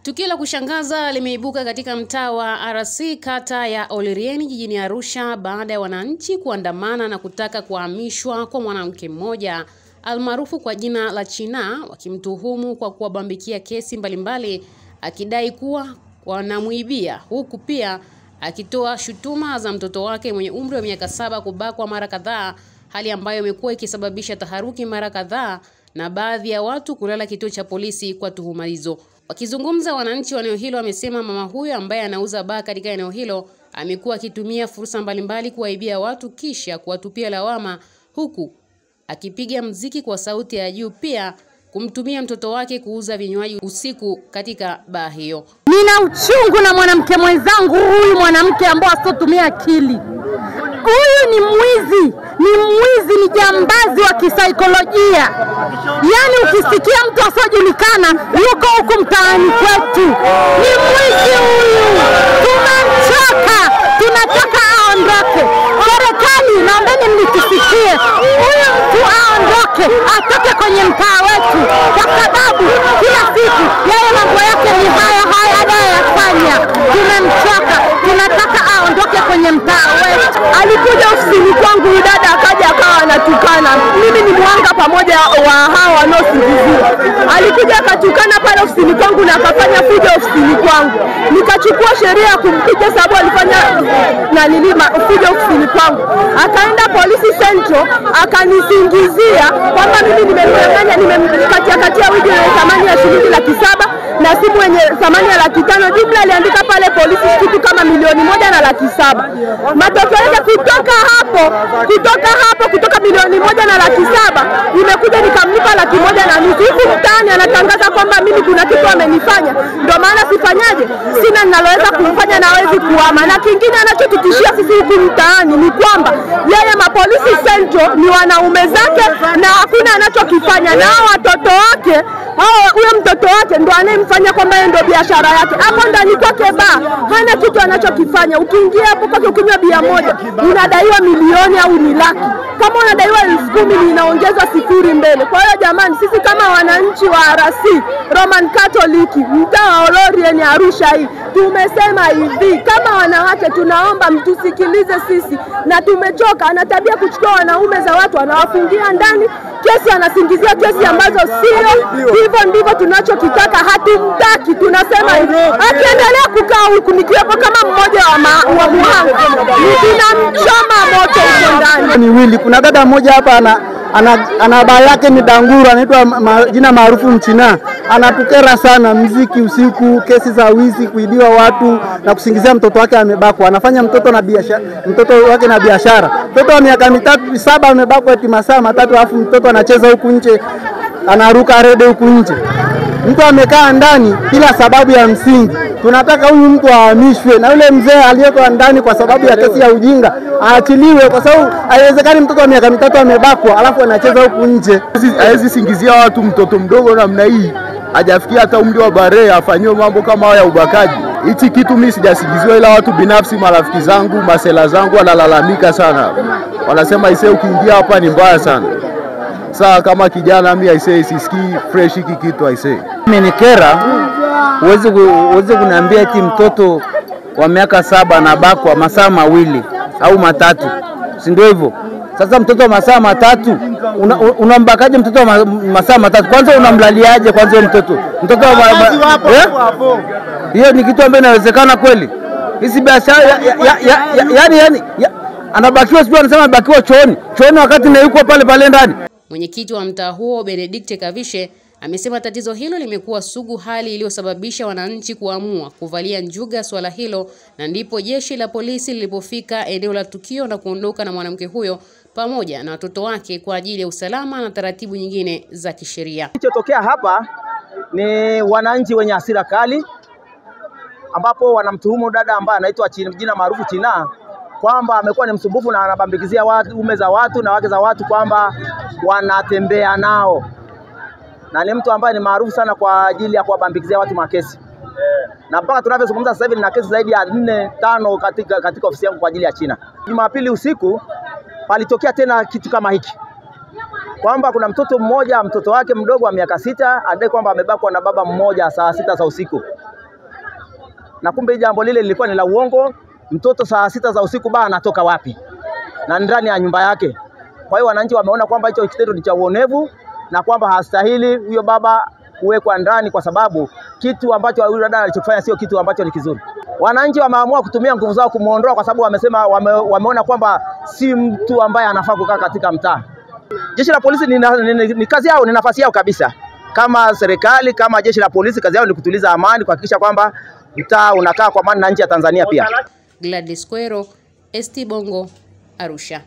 Tukio la kushangaza limeibuka katika mtaa wa RC kata ya Olirieni jijini Arusha baada ya wananchi kuandamana na kutaka kuhamishwa kwa mwanamke mmoja almaarufu kwa jina la China, wakimtuhumu kwa kuwabambikia kesi mbalimbali akidai kuwa wanamuibia, huku pia akitoa shutuma za mtoto wake mwenye umri wa miaka 7 kubakwa mara kadhaa, hali ambayo imekuwa ikisababisha taharuki mara kadhaa na baadhi ya watu kulala kituo cha polisi kwa tuhuma hizo. Wakizungumza, wananchi wa eneo hilo wamesema mama huyo ambaye anauza baa katika eneo hilo amekuwa akitumia fursa mbalimbali kuwaibia watu kisha kuwatupia lawama, huku akipiga mziki kwa sauti ya juu, pia kumtumia mtoto wake kuuza vinywaji usiku katika baa hiyo. Nina uchungu na mwanamke mwenzangu huyu, mwanamke ambaye asotumia akili. Huyu ni mwizi, ni jambazi wa kisaikolojia. Yaani ukisikia mtu asiojulikana yuko huku mtaani kwetu, ni mwizi huyu. Tumemchoka, tunataka aondoke. Serikali, naombeni mnitusikie, huyu mtu aondoke, atoke kwenye mtaa wetu, kwa sababu kila siku yeye mambo yake ni haya anayofanya. Tumemchoka, tunataka aondoke kwenye mtaa wetu. Alikuja ofisini kwangu dada, akaja akawa anatukana. Mimi ni mwanga pamoja wa hao wanaosingizia. Alikuja akatukana pale ofisini kwangu na akafanya fujo ofisini kwangu. Nikachukua sheria ya kumpiga sababu alifanya fujo ofisini kwangu. Akaenda polisi Central akanisingizia kwamba mimi nimemnyang'anya, nimemkatia wigi yenye thamani ya shilingi 700,000 na simu yenye thamani ya 500,000. Jumla aliandika pale polisi kitu kama 1,107,000. Matokeo yake kutoka 1,107,000 nimekuja nikamlipa 1,100,000. Huku mtaani anatangaza kwamba mimi kuna kitu amenifanya. Ndio maana sifanyaje? Sina ninaloweza kumfanya na hawezi kuhama. Na kingine anachotutishia sisi huku mtaani ni kwamba yeye mapolisi Central ni wanaume zake na hakuna anachokifanya, na watoto wake, huyo mtoto wake ndo anemfanya kwamba yeye ndo biashara yake. Hapo ndani kwake baa hana kitu anachokifanya. Ukiingia hapo kwake ukinywa bia moja unadaiwa milioni au ni laki. Kama unadaiwa 10,000 inaongezwa 0 mbele. Kwa hiyo jamani, sisi kama wananchi wa RC Roman Catholic mtaa wa Olirieni Arusha hii tumesema hivi, kama wanawake tunaomba mtusikilize sisi, na tumechoka. Ana tabia kuchukua wanaume za watu anawafungia ndani, kesi anasingizia kesi ambazo sio. Hivyo ndivyo tunachokitaka, hatumtaki. Tunasema hivi, akiendelea kukaa huku nikiwepo kama mmoja wa muhanga, tunamchoma moto huko ndani. Ni wili, kuna dada mmoja hapa ana baa yake ni Danguru, anaitwa jina maarufu Mchina. Anatukera sana, mziki usiku, kesi za wizi, kuibiwa watu na kusingizia mtoto wake amebakwa. Anafanya mtoto wake na biashara. Mtoto wa miaka 7 amebakwa eti masaa 3, alafu mtoto anacheza huku nje, anaruka rede huku nje. Mtu amekaa ndani bila sababu ya msingi. Tunataka huyu mtu ahamishwe, na yule mzee aliyeko ndani kwa sababu ya kesi ya ujinga aachiliwe, kwa sababu haiwezekani mtoto wa miaka 3 amebakwa alafu anacheza huku nje. Hawezi singizia watu mtoto mdogo namna hii, hajafikia hata umri wa bare afanywe mambo kama haya ubakaji. Hichi kitu mimi sijasingiziwa, ila watu binafsi, marafiki zangu, masela zangu wanalalamika sana. Wanasema isee, ukiingia hapa ni mbaya sana. Sasa kama kijana mimi aisee sisikii fresh hiki kitu aisee. Imenikera, uweze kuniambia eti mtoto wa miaka 7 anabakwa masaa 2 au 3. Si ndio hivyo? Sasa mtoto wa masaa 3 unambakaje? Mtoto wa masaa 3 kwanza unamlaliaje kwanza mtoto? Mtoto hiyo ni kitu ambacho inawezekana kweli? Hizi biashara yani anabakiwa, sio anasema anabakiwa chooni wakati na yuko pale ndani. Mwenyekiti wa mtaa huo Benedict Kavishe amesema tatizo hilo limekuwa sugu, hali iliyosababisha wananchi kuamua kuvalia njuga swala hilo, na ndipo jeshi la polisi lilipofika eneo la tukio na kuondoka na mwanamke huyo pamoja na watoto wake kwa ajili ya usalama na taratibu nyingine za kisheria. Kilichotokea hapa ni wananchi wenye hasira kali, ambapo wanamtuhumu dada ambaye anaitwa jina maarufu China kwamba amekuwa ni msumbufu na anabambikizia ume za watu na wake za watu, kwamba wanatembea nao, na ni mtu ambaye ni maarufu sana kwa ajili ya kuwabambikizia watu makesi. Na mpaka tunavyozungumza sasa hivi nina kesi zaidi ya 4-5 katika ofisi yangu kwa ajili ya China. Jumapili usiku palitokea tena kitu kama hiki, kwamba kuna mtoto wake mdogo wa miaka 6 adai kwamba amebakwa na baba mmoja saa 6 za usiku. na kumbe jambo lile lilikuwa ni la uongo. Mtoto saa 6 za usiku anatoka wapi? Na ndani ya nyumba yake. Kwa hiyo wananchi wameona kwamba hicho kitendo ni cha uonevu na kwamba hastahili huyo baba kuwekwa ndani, kwa sababu kitu ambacho huyo dada alichofanya sio kitu ambacho ni kizuri. Wananchi wameamua kutumia nguvu zao kumuondoa, kwa sababu wamesema wameona kwamba si mtu ambaye anafaa kukaa katika mtaa. Jeshi la polisi ni kazi yao, ni nafasi yao kabisa. Kama serikali, kama jeshi la polisi, kazi yao ni kutuliza amani, kuhakikisha kwamba mtaa unakaa kwa amani na nchi ya Tanzania pia. Gladys Kwero, ST Bongo, Arusha.